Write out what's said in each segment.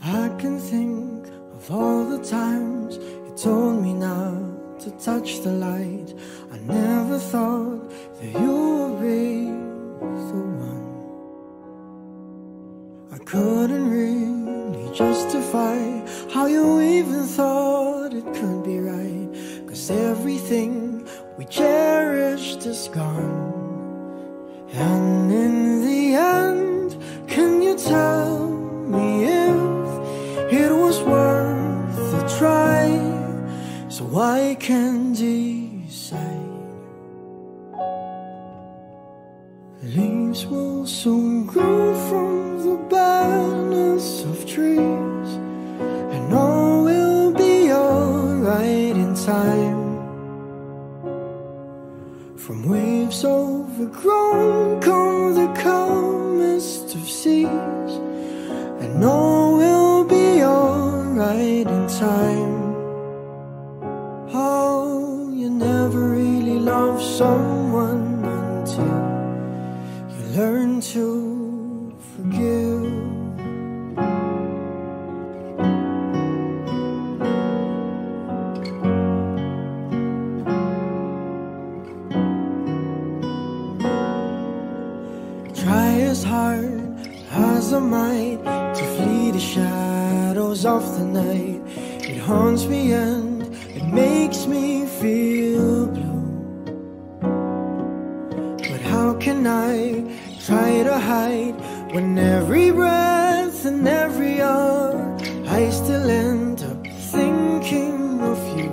I can think of all the times you told me not to touch the light. I never thought that you would be the one. I couldn't really justify how you even thought it could be right, 'cause everything we cherished is gone. And in the end, can you tell me if it was worth a try, so I can decide? Leaves will soon grow from the barrenness of trees, and all will be alright in time. From waves overgrown come the calmest of seas, and all will be alright in time. Oh, you never really love someone until you learn to forgive. Try as hard as I might to flee the shadows of the night. It haunts me and it makes me feel blue. But how can I try to hide when every breath and every hour I still end up thinking of you?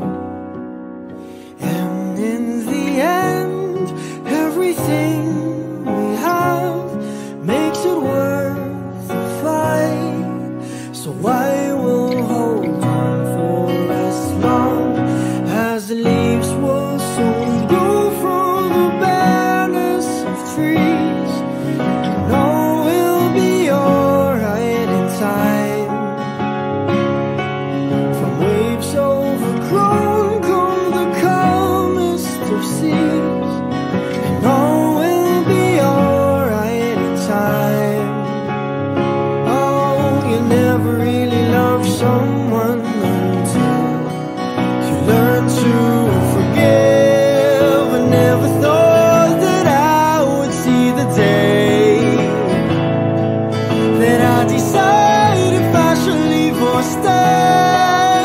And in the end, everything we have makes it worth the fight. So I will hold on for as long as the leaves will soon grow from the barrenness of trees, and all will be alright in time. From waves overgrown come the calmest of seas, and all will be alright in time. Oh, you never really loved someone until you learn to forgive. I never thought that I would see the day that I decide if I should leave or stay.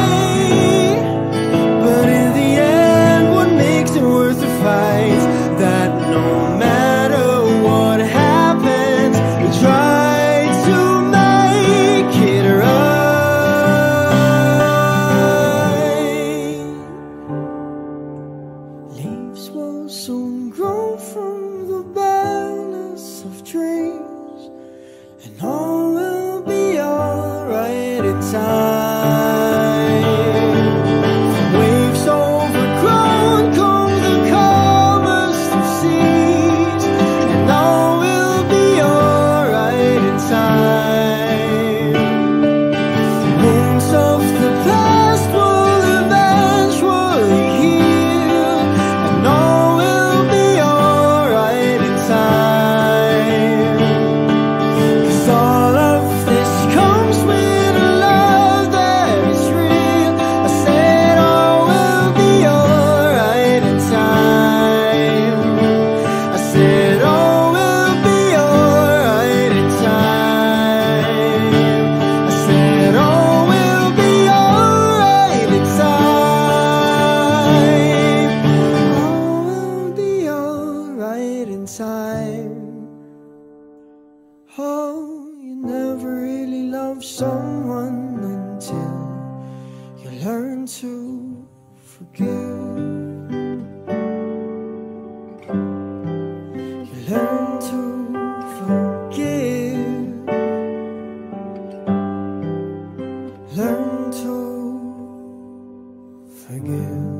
But in the end, what makes it worth the fight? That no matter what happens, we try to make it right. Leaves will soon grow from the barrenness of trees, and all will be alright in time. From waves overgrown come the calmest of seas, and all will be alright in time. The wounds of the past will eventually heal, and all will be alright in time. 'Cause all of this comes with a love that is real. I said all will be alright in time. I said all will be alright in time. I said all will be alright in time. All will be alright in time. Oh, you never really loved someone until you learn to forgive. You learn to forgive. Learn to forgive.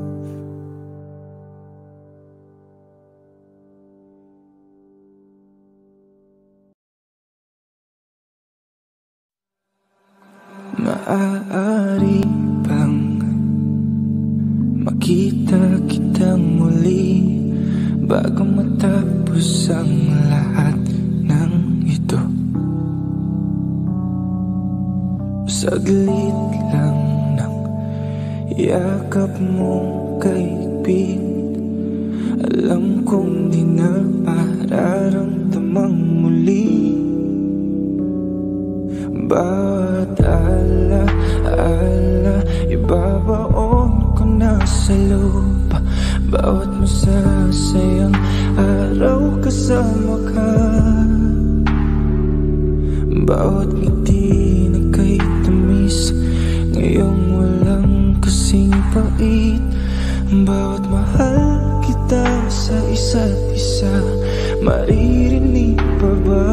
Maaari bang makita kita muli bago matapos ang lahat ng ito. Saglit lang ng yakap mong kaibig, alam kong di na mararamdamang muli. Bawat ala-ala ibabaon ko na sa lupa, bawat masasayang araw kasama ka, bawat ngiti na kay tamis ngayong walang kasing pait, bawat mahal kita sa isa't isa, maririnig pa ba?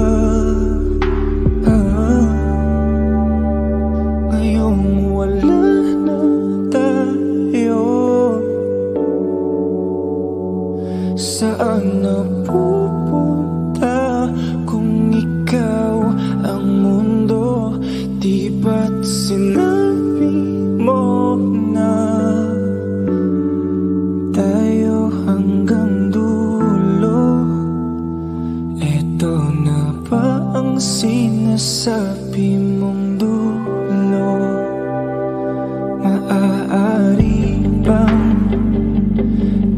Ngayong wala na tayo, saan na pupunta kung ikaw ang mundo? Di ba't sinabi mo na tayo hanggang dulo? Eto na ba ang sinasabi mong dulo? Maaari bang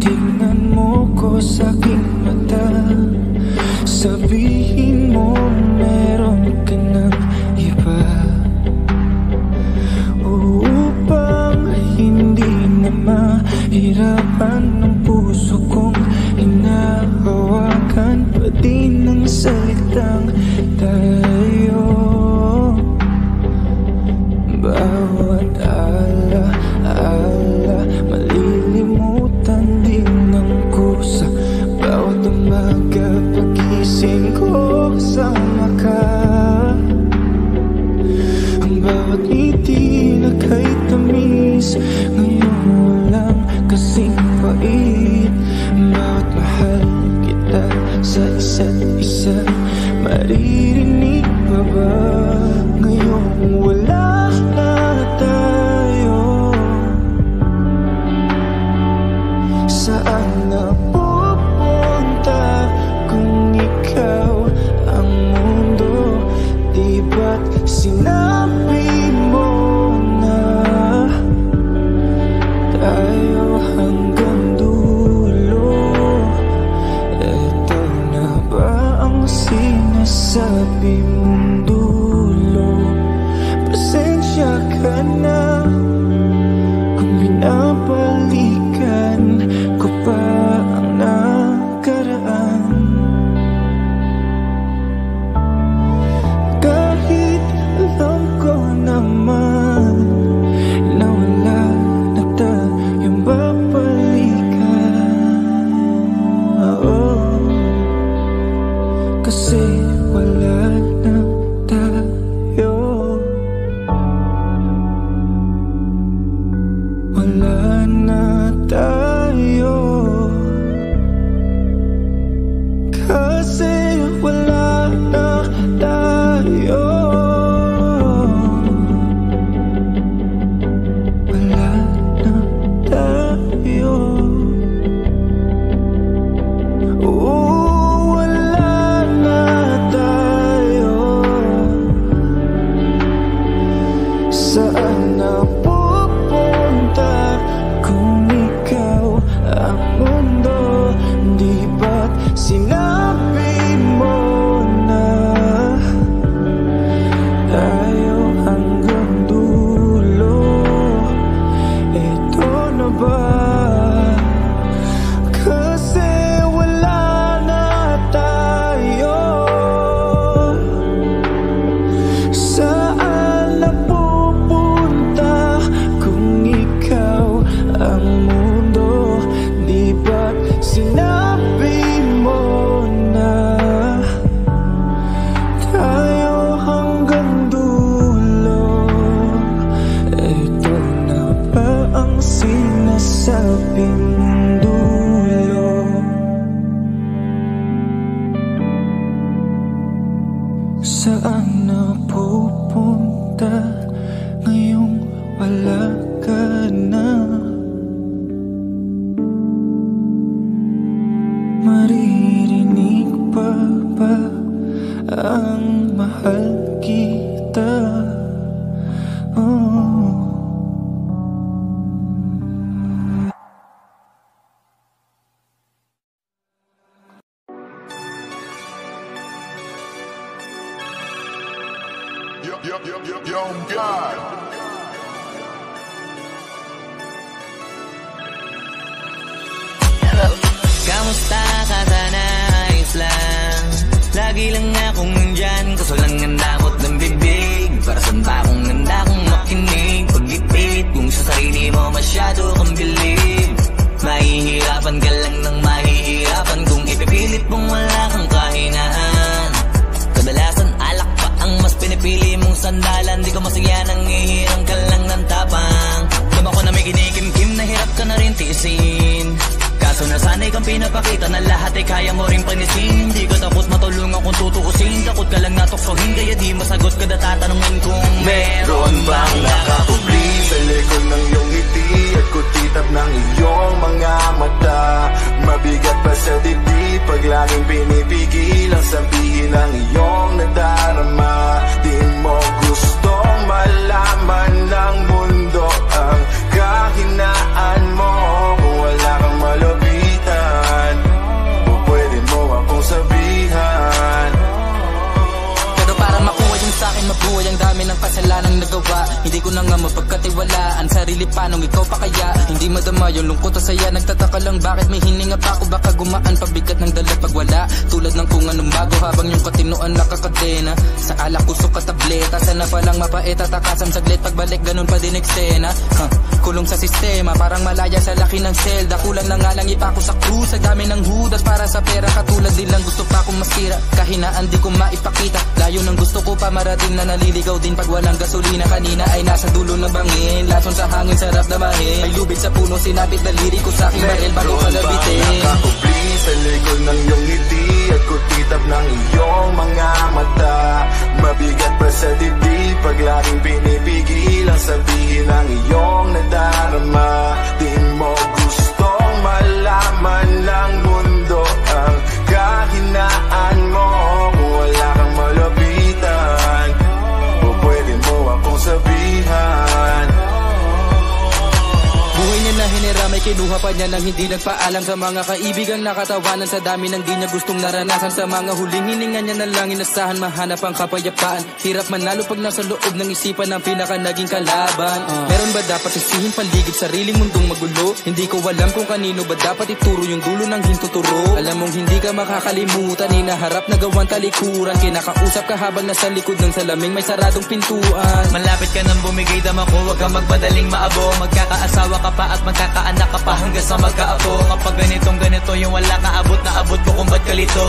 tingnan mo ko sa aking mata, sabihin mo meron ka ng iba, upang hindi na mahirapan ng puso kong hinahawakan pa din ng salitang tayo. Bawat ala-ala malilimutan din ng kusa, bawat umaga pagising ko kasama ka, ang bawat ngiti na kay tamis ngayong walang kasing pait, bawat mahal kita sa isa't isa, maririnig pa ba? Ngayong wala na tayo, saan na pupunta kung ikaw ang mundo? Di ba't sinabi mo na tayo hanggang dulo? Eto na ba ang sinasabi mong dulo? Pasensya ka na kung binabalikan ko pa ang nakaraan, kahit alam ko naman na wala na tayong babalikan. Kasi wala na tayo, wala na tayo, kasi wala na tayo, wala na tayo. Wala na tayo, saan na pupunta kung ikaw ang mundo? Di ba't sinabi mo na tayo hanggang dulo? Ito na ba? Kasi wala na tayo, saan na pupunta kung ikaw ang mundo? Di ba't sinabi mo na tayo hanggang dulo? Ito na ba ang sinasabi mong dulo? Saan na pupunta ngayong wala ka na? Young God. Kamusta ka sana? Ayos lang. Lagi lang akong nandyan, kaso lang ang damot ng bibig. Para saan ba akong handa kong makinig? Pag-ipit kung sa sarili mo masyado kang bilib. Mahihirapan ka lang ng mahihirapan kung ipipilit mong wala kang kahinaan. Kadalasan alak pa ang mas pinipili mong sandalan. Di ko masaya nang ihirang ka lang ng tapang. Dama ko na may kinikimkim na hirap ka na rin tiisin. Kaso nasanay kang pinapakita na lahat ay kaya mo rin panisin. Di ka takot matulungan kung tutuusin. Takot ka lang natuksohin kaya di masagot kada tatanungin kung meron bang nakakubli sa likod ng iyong ngiti at kutitap ng iyong mga mata. Mabigat pa sa dibdib pag laging pinipigil ang sabihin ng iyong nadarama. Di mo gustong malaman ng mundo ang kahinaan mo. Kung wala kang malapitan, o pwede mo akong sabihan. Pero para makuha yung sa'kin, mabuhay ang dami ng kasalanang nagawa. Hindi ko na nga mapagkatiwalaan sarili panong ikaw pa kaya. Hindi madama yung lungkot at saya. Nagtataka lang bakit may hininga pa ako. Baka gumaan pabigat ng dala pag wala. Tulad ng kung anong bago habang yung katinoan nakakadena. Sa alak kusok ka tableta. Sana palang mapait at takasan saglit. Pagbalik ganun pa din eksena. Kulong sa sistema parang malaya sa laki ng selda. Kulang na nga lang ipako sa krus. Sa dami ng hudas para sa pera. Katulad din lang gusto pa akong masira. Kahinaan di ko maipakita. Layo ng gusto ko pa marating na naliligaw din pag walang gasolina. Kanina ay nasa dulo ng bangin. Lason sa hangin sarap damahin. May lubid sa puno sinapit na liri ko sa aking baril bago kalabitin. Nakakubli sa likod ng iyong ngiti at kutitap ng iyong mga mata. Mabigat pa sa dibdib pag laging pinipigil ang sabihin ng iyong nadarama. Di mo gustong malaman ng mundo ang kahinaan mo. Kung wala kang malapitan, o pwede mo akong sabihan. Buhay niya na hiniramay, kinuha pa niya nang hindi nagpaalam sa mga kaibigang nakatawanan. Sa dami ng di niya gustong naranasan, sa mga huling hininga niya na lang inasahan mahanap ang kapayapaan. Hirap manalo pag nasa loob ng isipan ng pinaka naging kalaban. Meron ba dapat sisihin paligid sariling mundong magulo? Hindi ko alam kung kanino ba dapat ituro yung dulo ng hintuturo. Alam mong hindi ka makakalimutan, hinaharap na gawang talikuran. Kinakausap ka habang nasa likod ng salaming may saradong pintuan. Malapit ka nang bumigay dama ko, huwag kang magpadaling maabo. Magkakaasawa ka pa at magkakaanak ka pa hanggang sa magkaapo. Kapag ganito yung wala ka abot na abot ko kung ba't kalito.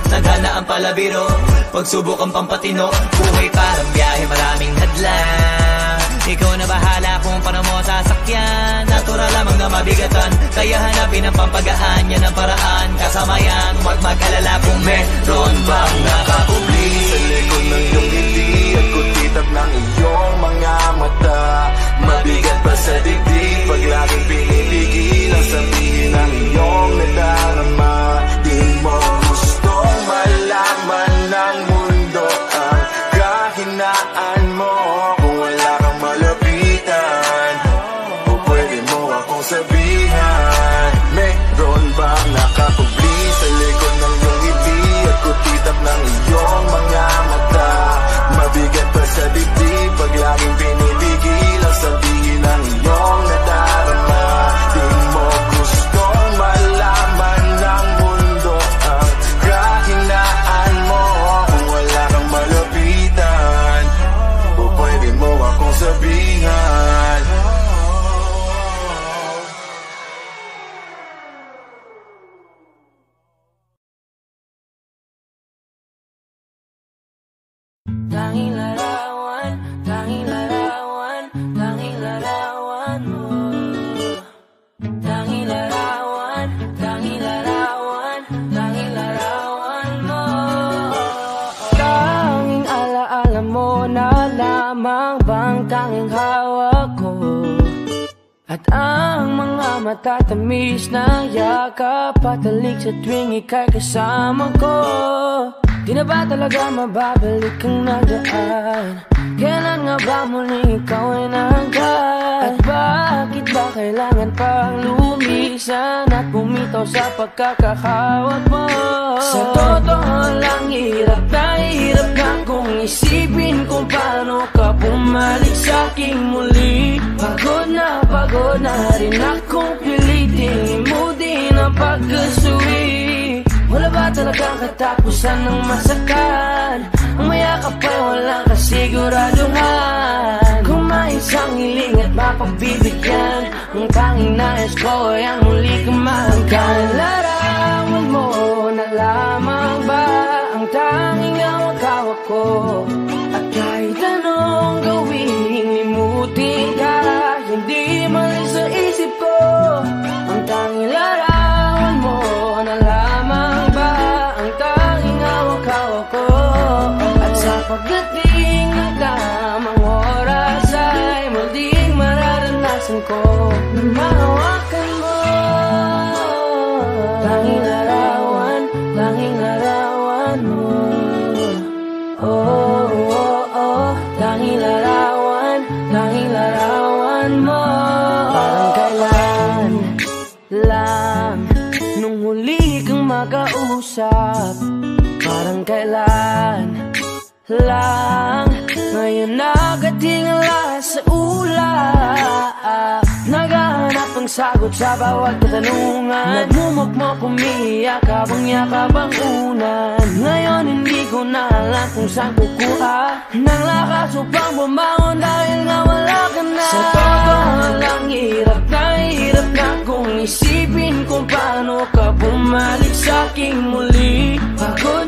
Nagana ang palabiro, pagsubok ang pampatino. Buhay parang biyahe, maraming hadlang. Ikaw na bahala kung paano mo sasakyan. Natural lamang na mabigatan, kaya hanapin ang pampagaan. Yan ang paraan, kasama yan. Huwag mag-alala kung meron bang nakakubli sa likod ng iyong ngiti at kutitap ng iyong mga mata. Mabigat pa sa dibdib pag laging pinipigil ang sabihin ng iyong nadarama. Di mo gustong malaman ng mundo ang kahinaan mo. Kung wala kang malapitan, o pwede mo akong sabihan. Meron bang nakakubli sa likod ng iyong ngiti at kutitap ng iyong mga mata? Mabigat pa sa dibdib pag laging pinipigil ang sabihin ng iyong nadarama. Di mo gustong malaman ng mundo ang kahinaan mo. Kung wala kang malapitan, o pwede mo akong sabihan. Tanging larawan, tanging larawan, tanging larawan mo. Tanging larawan, tanging larawan, tanging larawan mo. Tanging alaala mo na lamang bang tanging hawak ko. At ang mga matatamis na yakap patalik sa tuwing ika'y kasama ko. Di na ba talaga mababalik ang nagaan? Kailan nga ba muling ikaw ay nanggat? At bakit ba kailangan pang lumisan at bumitaw sa pagkakahawak mo? Sa totoo lang, hirap na kung isipin kung paano ka bumalik sa'king muli. Pagod na rin akong pilitin mo din ang pagkasuwi. Wala ba talagang katapusan ng masakan? Ang mayakap ay walang kasiguraduhan. Kung may isang hiling at mapagbibigyan, ang tanging nais ko ay ang muli kang mahanggan. Larawan mo na lamang ba ang tanging hawak-hawak ko? At kahit anong gawin, limutin ka, hindi mali sa isip ko. Ang tanging larawan mo na lamang ba ang tanging hawak-hawak ko? At sa pagdating ng tamang oras ay muling mararanasan ko na mahawakan mo. Tanging larawan mo. Oh, oh, oh, tanging larawan mo. Parang kailan lang nung huli kang makausap. Parang kailan lang ngayon nakatingala sa ulap. Naghahanap ang sagot sa bawat katanungan. Nagmumukmok, umiiyak habang yakap ang unan. Ngayon hindi ko na alam kung saan kukuha ng lakas upang bumangon dahil nga wala ka na. Sa totoo lang, hirap na kung isipin kung paano ka bumalik sa'king muli. Pagod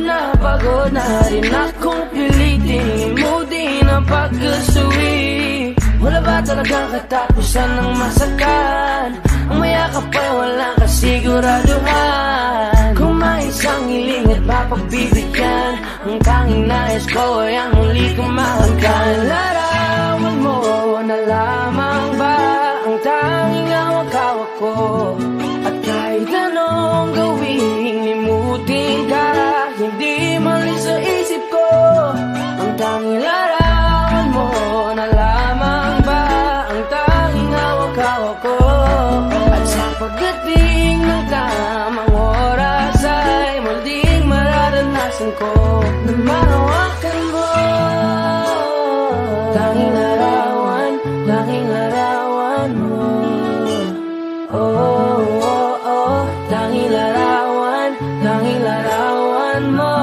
na rin akong pilitin mo din ang pagkasuwi. Wala ba talagang katapusan ng masakan? Ang mayakap ay walang kasiguraduhan. Kung may isang hiling at mapagbibigyan, ang tanging nais ko ay ang muli kang mahanggan. Larawan mo na lamang ba ang tanging hawak-hawak ko? At kahit anong gawin, limutin ka, hindi mali sa isip ko. Ang tanging larawan mo na lamang ba ang tanging hawak-hawak ko? At sa pagdating ng tamang oras ay muling mararanasan ko na mahawakan mo. Tanging larawan mo. Oh, oh, oh, tanging larawan mo.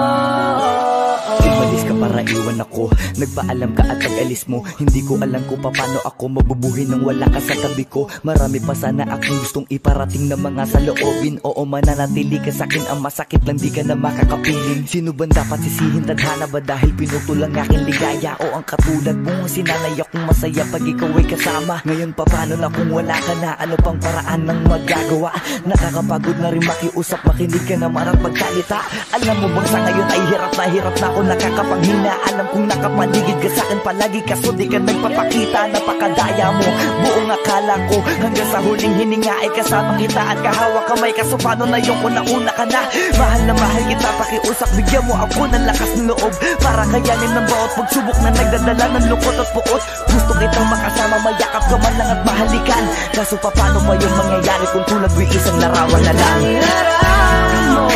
Umalis ka para iwan ako, nagpaalam ka at pag-alis mo. Hindi ko alam kung paano ako mabubuhay nang wala ka sa tabi ko. Marami pa sana akong gustong iparating na mga saloobin. Oo, mananatili ka sa'kin, ang masakit lang di ka na makakapiling. Sino ba dapat sisihin, tadhana ba dahil pinutol ang aking ligaya? O ang katulad mo, sinanay akong masaya pag ikaw ay kasama. Ngayon pa paano na kung wala ka na? Ano pang paraan ng magagawa? Nakakapagod na rin makiusap, makinig ka naman at magsalita. Alam mo bang sa ngayon ay hirap na ako nakakapanghina. Alam kong nakapaligid ka sa'kin palagi, kaso di ka nagpapakita. Napakadaya mo, buong akala ko hanggang sa huling hininga ay kasama kita at kahawak kamay. Kaso paano na yung una ka na? Mahal na mahal kita, pakiusap, bigyan mo ako ng lakas ng loob para kayanin ng bawat pagsubok na nagdadala ng lungkot at puot. Gusto kitang makasama, mayakap ka man lang at mahalikan. Kaso paano pa yung mangyayari kung tulad mo isang larawan na lang? Larawan mo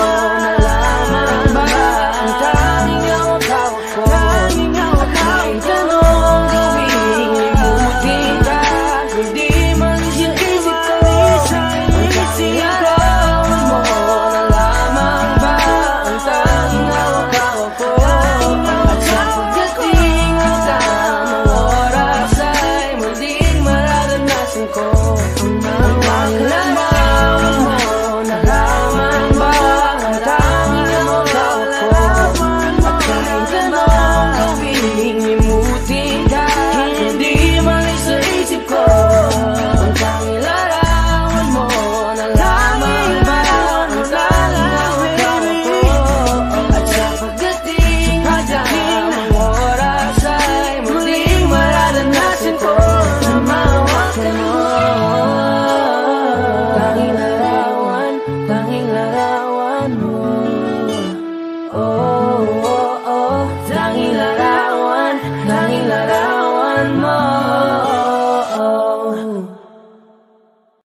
na lamang ba ang tanging hawak-hawak ko? At kahit anong gawin, limutin ka, hindi man yung isip ko. Ang tanging larawan mo na lamang ba ang tanging hawak-hawak ko? At sa pagdating ng tamang oras ay muling mararanasan ko ang tanging larawan mo na lamang ba ang tanging hawak-hawak ko? At kahit anong gawin, limutin ka, hindi mali sa isip ko. Ang tanging larawan mo na lamang ba ang tanging hawak-hawak ko? At sa pagdating ng tamang oras ay muling mararanasan ko na mahawakan mo. Tanging larawan mo. Oh.